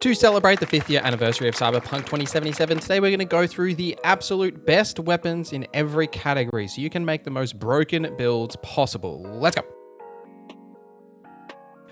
To celebrate the 5th year anniversary of Cyberpunk 2077, today we're going to go through the absolute best weapons in every category so you can make the most broken builds possible. Let's go!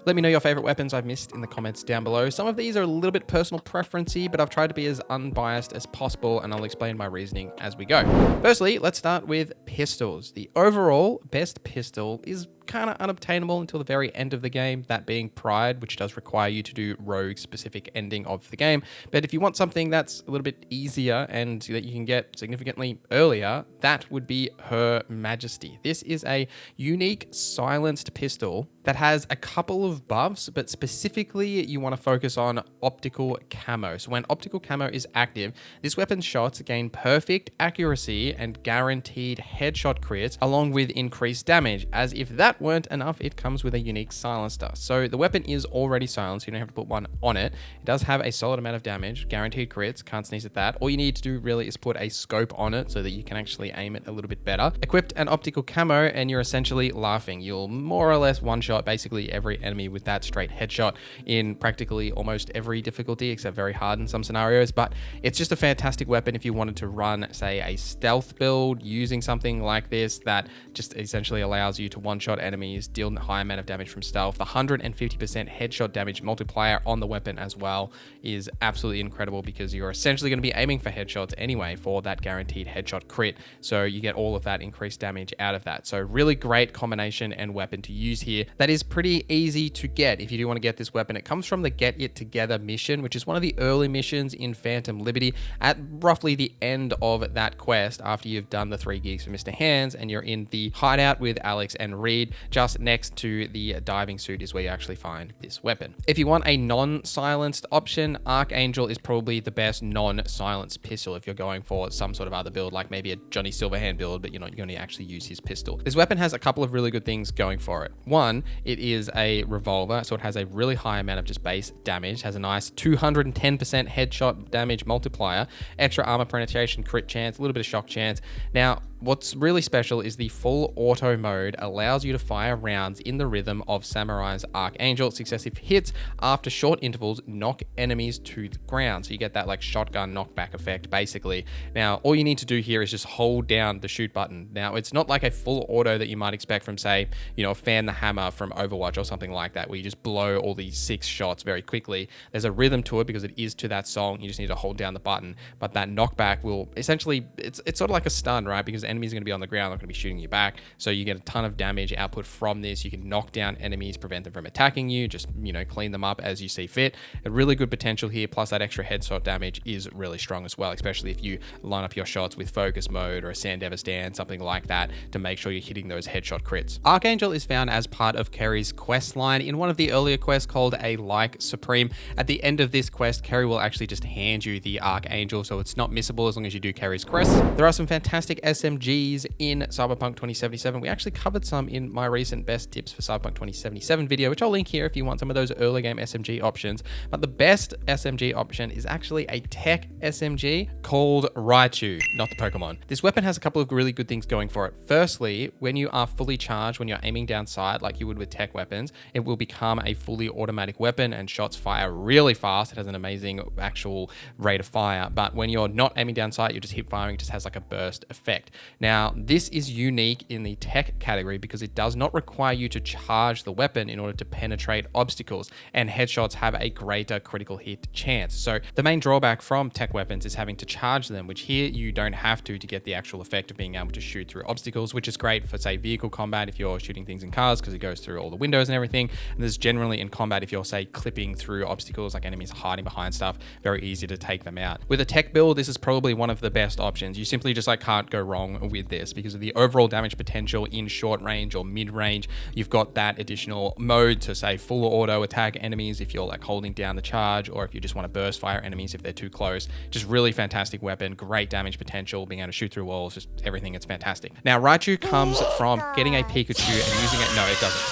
Let me know your favorite weapons I've missed in the comments down below. Some of these are a little bit personal preference-y, but I've tried to be as unbiased as possible, and I'll explain my reasoning as we go. Firstly, let's start with pistols. The overall best pistol is kind of unobtainable until the very end of the game, that being Pride, which does require you to do rogue-specific ending of the game. But if you want something that's a little bit easier and that you can get significantly earlier, that would be Her Majesty. This is a unique silenced pistol that has a couple of buffs, but specifically you want to focus on optical camo. So when optical camo is active, this weapon's shots gain perfect accuracy and guaranteed headshot crits, along with increased damage. As if that weren't enough, it comes with a unique silencer. So the weapon is already silenced, you don't have to put one on it. It does have a solid amount of damage, guaranteed crits, can't sneeze at that. All you need to do really is put a scope on it so that you can actually aim it a little bit better. Equipped an optical camo and you're essentially laughing. You'll more or less one-shot basically every enemy with that straight headshot in practically almost every difficulty, except very hard in some scenarios. But it's just a fantastic weapon if you wanted to run, say, a stealth build using something like this that just essentially allows you to one-shot enemies, deal a high amount of damage from stealth. The 150% headshot damage multiplier on the weapon as well is absolutely incredible because you're essentially going to be aiming for headshots anyway for that guaranteed headshot crit. So you get all of that increased damage out of that. So really great combination and weapon to use here. That is pretty easy to get if you do want to get this weapon. It comes from the Get It Together mission, which is one of the early missions in Phantom Liberty. At roughly the end of that quest, after you've done the 3 gigs for Mr. Hands and you're in the hideout with Alex and Reed, just next to the diving suit is where you actually find this weapon. If you want a non-silenced option, Archangel is probably the best non-silenced pistol if you're going for some sort of other build, like maybe a Johnny Silverhand build, but you're not going to actually use his pistol. This weapon has a couple of really good things going for it. One, it is a revolver, so it has a really high amount of just base damage, has a nice 210% headshot damage multiplier, extra armor penetration, crit chance, a little bit of shock chance. Now, what's really special is the full auto mode allows you to fire rounds in the rhythm of Samurai's Archangel. Successive hits after short intervals knock enemies to the ground. So you get that like shotgun knockback effect basically. Now, all you need to do here is just hold down the shoot button. Now, it's not like a full auto that you might expect from, say, Fan the Hammer from Overwatch or something like that, where you just blow all these 6 shots very quickly. There's a rhythm to it because it is to that song. You just need to hold down the button. But that knockback will essentially, it's sort of like a stun, right? Because enemies are going to be on the ground, not going to be shooting you back. So you get a ton of damage output from this. You can knock down enemies, prevent them from attacking you, just, clean them up as you see fit. A really good potential here, plus that extra headshot damage is really strong as well, especially if you line up your shots with focus mode or a Sandever stand, something like that, to make sure you're hitting those headshot crits. Archangel is found as part of Kerry's quest line in one of the earlier quests called A Like Supreme. At the end of this quest, Kerry will actually just hand you the Archangel, so it's not missable as long as you do Kerry's quest. There are some fantastic SMGs in Cyberpunk 2077. We actually covered some in my recent best tips for Cyberpunk 2077 video, which I'll link here if you want some of those early game SMG options. But the best SMG option is actually a tech SMG called Raichu, not the Pokemon. This weapon has a couple of really good things going for it. Firstly, when you are fully charged, when you're aiming down sight like you would with tech weapons, it will become a fully automatic weapon and shots fire really fast. It has an amazing actual rate of fire. But when you're not aiming down sight, you're just hip firing, it just has like a burst effect. Now, this is unique in the tech category because it does not require you to charge the weapon in order to penetrate obstacles, and headshots have a greater critical hit chance. So the main drawback from tech weapons is having to charge them, which here you don't have to get the actual effect of being able to shoot through obstacles, which is great for, say, vehicle combat if you're shooting things in cars because it goes through all the windows and everything. And there's generally in combat, if you're, say, clipping through obstacles, like enemies hiding behind stuff, very easy to take them out. With a tech build, this is probably one of the best options. You simply just can't go wrong with this because of the overall damage potential in short range or mid range. You've got that additional mode to, say, full auto attack enemies if you're holding down the charge, or if you just want to burst fire enemies if they're too close. Just really fantastic weapon, great damage potential, being able to shoot through walls, just everything. It's fantastic. Now, Raichu comes from getting a Pikachu and using it. No, it doesn't.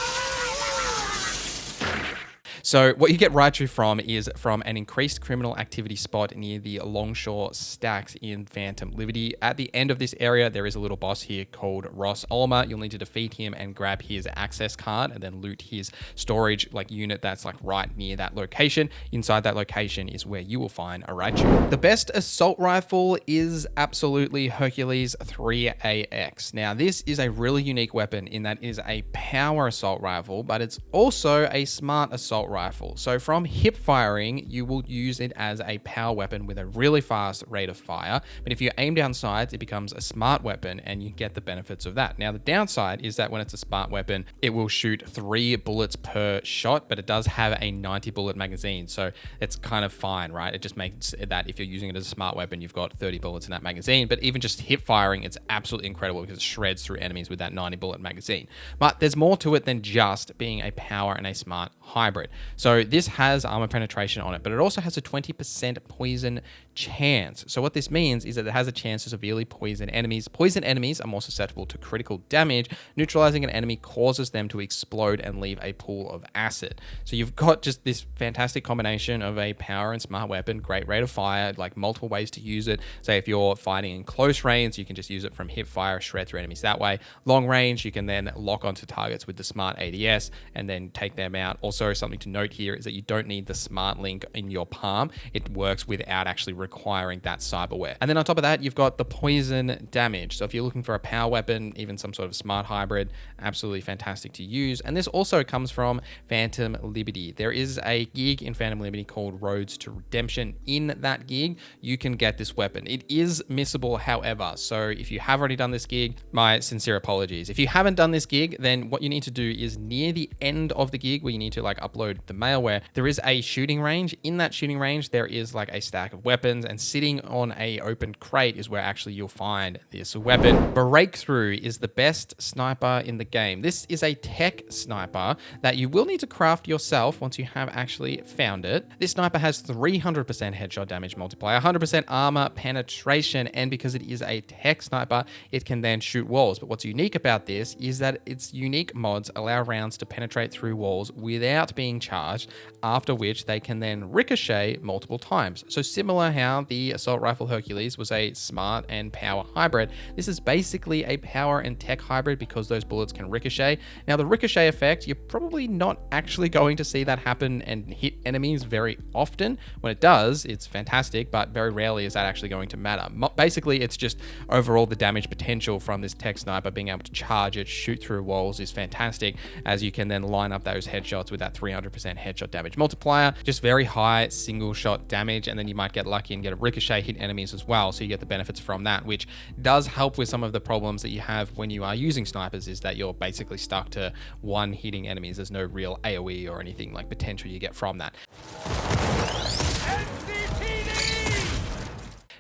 So what you get Raichu from is from an increased criminal activity spot near the Longshore Stacks in Phantom Liberty. At the end of this area, there is a little boss here called Ross Ulmer. You'll need to defeat him and grab his access card and then loot his storage unit that's right near that location. Inside that location is where you will find a Raichu. The best assault rifle is absolutely Hercules 3AX. Now this is a really unique weapon in that it is a power assault rifle, but it's also a smart assault rifle. So from hip firing, you will use it as a power weapon with a really fast rate of fire. But if you aim down sights, it becomes a smart weapon and you get the benefits of that. Now the downside is that when it's a smart weapon, it will shoot 3 bullets per shot, but it does have a 90 bullet magazine. So it's kind of fine, right? It just makes that if you're using it as a smart weapon, you've got 30 bullets in that magazine. But even just hip firing, it's absolutely incredible because it shreds through enemies with that 90 bullet magazine. But there's more to it than just being a power and a smart hybrid. So this has armor penetration on it, but it also has a 20% poison chance. So what this means is that it has a chance to severely poison enemies. Poison enemies are more susceptible to critical damage. Neutralizing an enemy causes them to explode and leave a pool of acid. So you've got just this fantastic combination of a power and smart weapon, great rate of fire, multiple ways to use it. Say if you're fighting in close range, you can just use it from hip fire, shred through enemies that way. Long range, you can then lock onto targets with the smart ADS and then take them out. Also, something to note here is that you don't need the smart link in your palm. It works without actually requiring that cyberware. And then on top of that, you've got the poison damage. So if you're looking for a power weapon, even some sort of smart hybrid, absolutely fantastic to use. And this also comes from Phantom Liberty. There is a gig in Phantom Liberty called Roads to Redemption. In that gig, you can get this weapon. It is missable, however. So if you have already done this gig, my sincere apologies. If you haven't done this gig, then what you need to do is near the end of the gig where you need to upload the malware, there is a shooting range. In that shooting range, there is a stack of weapons, and sitting on a open crate is where actually you'll find this weapon. Breakthrough is the best sniper in the game. This is a tech sniper that you will need to craft yourself once you have actually found it. This sniper has 300% headshot damage multiplier, 100% armor penetration, and because it is a tech sniper, it can then shoot walls. But what's unique about this is that its unique mods allow rounds to penetrate through walls without being charged, after which they can then ricochet multiple times. So similar how the assault rifle Hercules was a smart and power hybrid, this is basically a power and tech hybrid because those bullets can ricochet. Now the ricochet effect, you're probably not actually going to see that happen and hit enemies very often. When it does, it's fantastic, but very rarely is that actually going to matter. Basically, it's just overall the damage potential from this tech sniper being able to charge it, shoot through walls is fantastic, as you can then line up those headshots with that 300% headshot damage multiplier. Just very high single shot damage, and then you might get lucky and get a ricochet, hit enemies as well, so you get the benefits from that, which does help with some of the problems that you have when you are using snipers, is that you're basically stuck to one hitting enemies. There's no real AoE or anything potential you get from that.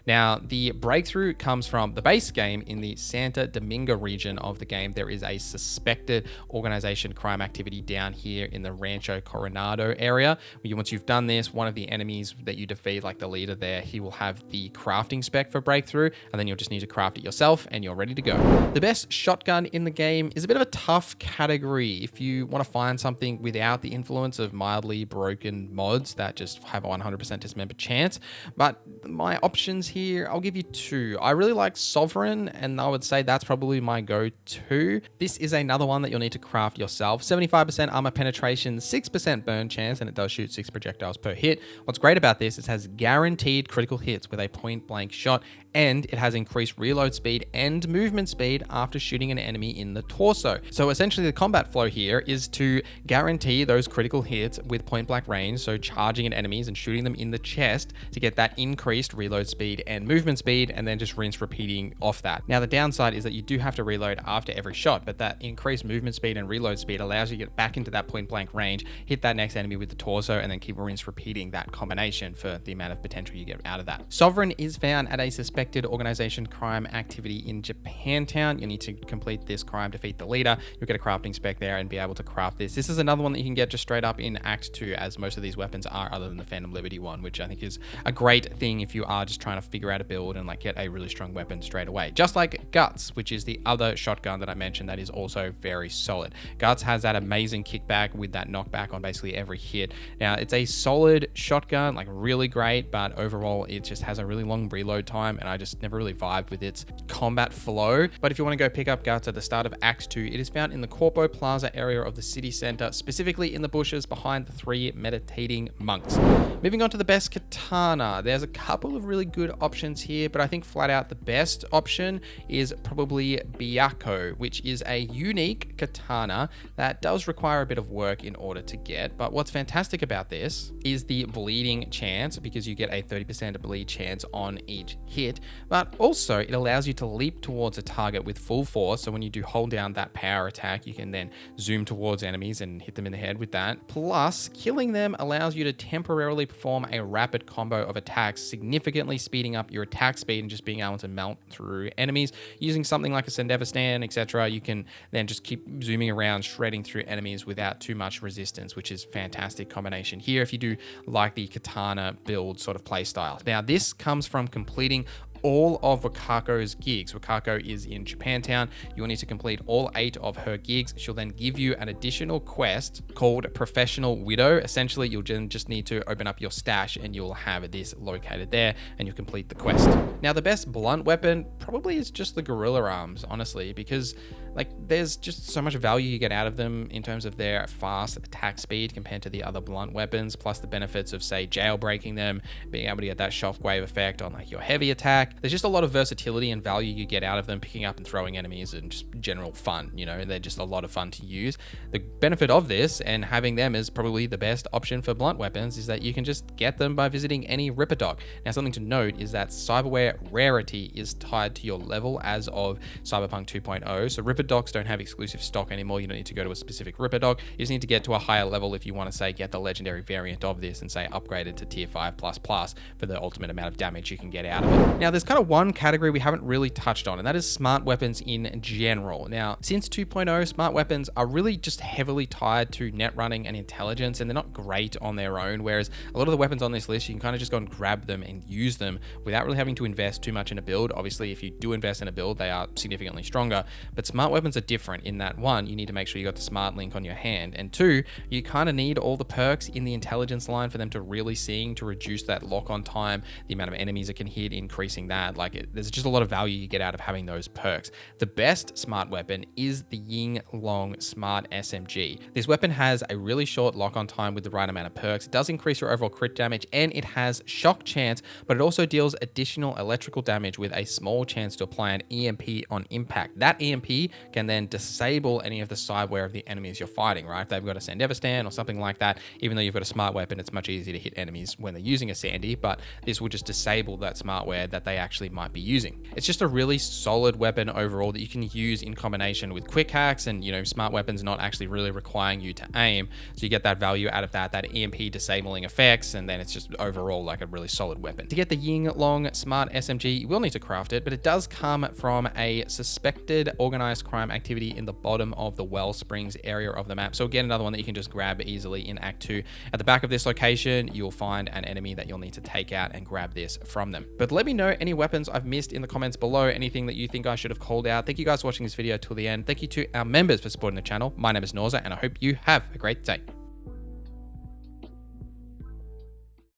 Now, the breakthrough comes from the base game. In the Santa Domingo region of the game, there is a suspected organization crime activity down here in the Rancho Coronado area. Once you've done this, one of the enemies that you defeat, the leader there, he will have the crafting spec for breakthrough, and then you'll just need to craft it yourself and you're ready to go. The best shotgun in the game is a bit of a tough category. If you want to find something without the influence of mildly broken mods that just have a 100% dismember chance, but my options here, I'll give you two. I really like Sovereign, and I would say that's probably my go-to. This is another one that you'll need to craft yourself. 75% armor penetration, 6% burn chance, and it does shoot 6 projectiles per hit. What's great about this is it has guaranteed critical hits with a point-blank shot, and it has increased reload speed and movement speed after shooting an enemy in the torso. So essentially the combat flow here is to guarantee those critical hits with point-blank range, so charging at enemies and shooting them in the chest to get that increased reload speed and movement speed, and then just rinse repeating off that. Now the downside is that you do have to reload after every shot, but that increased movement speed and reload speed allows you to get back into that point-blank range, hit that next enemy with the torso, and then keep rinse repeating that combination for the amount of potential you get out of that. Sovereign is found at a suspected suspected organization crime activity in Japantown. You need to complete this crime, defeat the leader. You'll get a crafting spec there and be able to craft this. This is another one that you can get just straight up in Act 2, as most of these weapons are, other than the Phantom Liberty one, which I think is a great thing if you are just trying to figure out a build and like get a really strong weapon straight away. Just like Guts, which is the other shotgun that I mentioned that is also very solid. Guts has that amazing kickback with that knockback on basically every hit. Now, it's a solid shotgun, like really great, but overall it just has a really long reload time, and I just never really vibed with its combat flow. But if you want to go pick up Guts at the start of Act 2, it is found in the Corpo Plaza area of the city center, specifically in the bushes behind the 3 meditating monks. Moving on to the best katana, there's a couple of really good options here, but I think flat out the best option is probably Byakko, which is a unique katana that does require a bit of work in order to get. But what's fantastic about this is the bleeding chance, because you get a 30% bleed chance on each hit, but also it allows you to leap towards a target with full force. So when you do hold down that power attack, you can then zoom towards enemies and hit them in the head with that. Plus, killing them allows you to temporarily perform a rapid combo of attacks, significantly speeding up your attack speed and just being able to melt through enemies. Using something like a Sendever stand, etc., you can then just keep zooming around, shredding through enemies without too much resistance, which is fantastic combination here if you do like the katana build sort of play style. Now, this comes from completing all of Wakako's gigs. Wakako is in Japantown. You will need to complete all 8 of her gigs. She'll then give you an additional quest called Professional Widow. Essentially, you'll just need to open up your stash and you'll have this located there and you'll complete the quest. Now, the best blunt weapon probably is just the Gorilla Arms, honestly, because like there's just so much value you get out of them in terms of their fast attack speed compared to the other blunt weapons, plus the benefits of, say, jailbreaking them, being able to get that shockwave effect on like your heavy attack. There's just a lot of versatility and value you get out of them, picking up and throwing enemies, and just general fun, you know, they're just a lot of fun to use. The benefit of this and having them as probably the best option for blunt weapons is that you can just get them by visiting any Ripper Dog. Now, something to note is that cyberware rarity is tied to your level as of Cyberpunk 2.0. So Ripper Dogs don't have exclusive stock anymore. You don't need to go to a specific Ripper Dog. You just need to get to a higher level if you want to, say, get the legendary variant of this and, say, upgrade it to tier 5++ for the ultimate amount of damage you can get out of it. Now, there's kind of one category we haven't really touched on, and that is smart weapons in general. Now, since 2.0, smart weapons are really just heavily tied to net running and intelligence, and they're not great on their own, whereas a lot of the weapons on this list, you can kind of just go and grab them and use them without really having to invest too much in a build. Obviously, if you do invest in a build, they are significantly stronger, but smart weapons are different in that, one, you need to make sure you got the smart link on your hand, and two, you kind of need all the perks in the intelligence line for them to really sing, to reduce that lock-on time, the amount of enemies it can hit, increasing that. Like, there's just a lot of value you get out of having those perks. The best smart weapon is the Ying Long Smart SMG. This weapon has a really short lock-on time with the right amount of perks. It does increase your overall crit damage, and it has shock chance, but it also deals additional electrical damage with a small chance to apply an EMP on impact. That EMP can then disable any of the sideware of the enemies you're fighting, right? If they've got a Sandever stand or something like that, even though you've got a smart weapon, it's much easier to hit enemies when they're using a Sandy, but this will just disable that smartware that they actually might be using. It's just a really solid weapon overall that you can use in combination with quick hacks and, you know, smart weapons not actually really requiring you to aim. So you get that value out of that EMP disabling effects, and then it's just overall like a really solid weapon. To get the Ying Long Smart SMG, you will need to craft it, but it does come from a suspected organized crime activity in the bottom of the Well Springs area of the map. So again, another one that you can just grab easily in Act 2. At the back of this location, you'll find an enemy that you'll need to take out and grab this from them. But let me know any weapons I've missed in the comments below, anything that you think I should have called out. Thank you guys for watching this video till the end. Thank you to our members for supporting the channel. My name is Norza, and I hope you have a great day.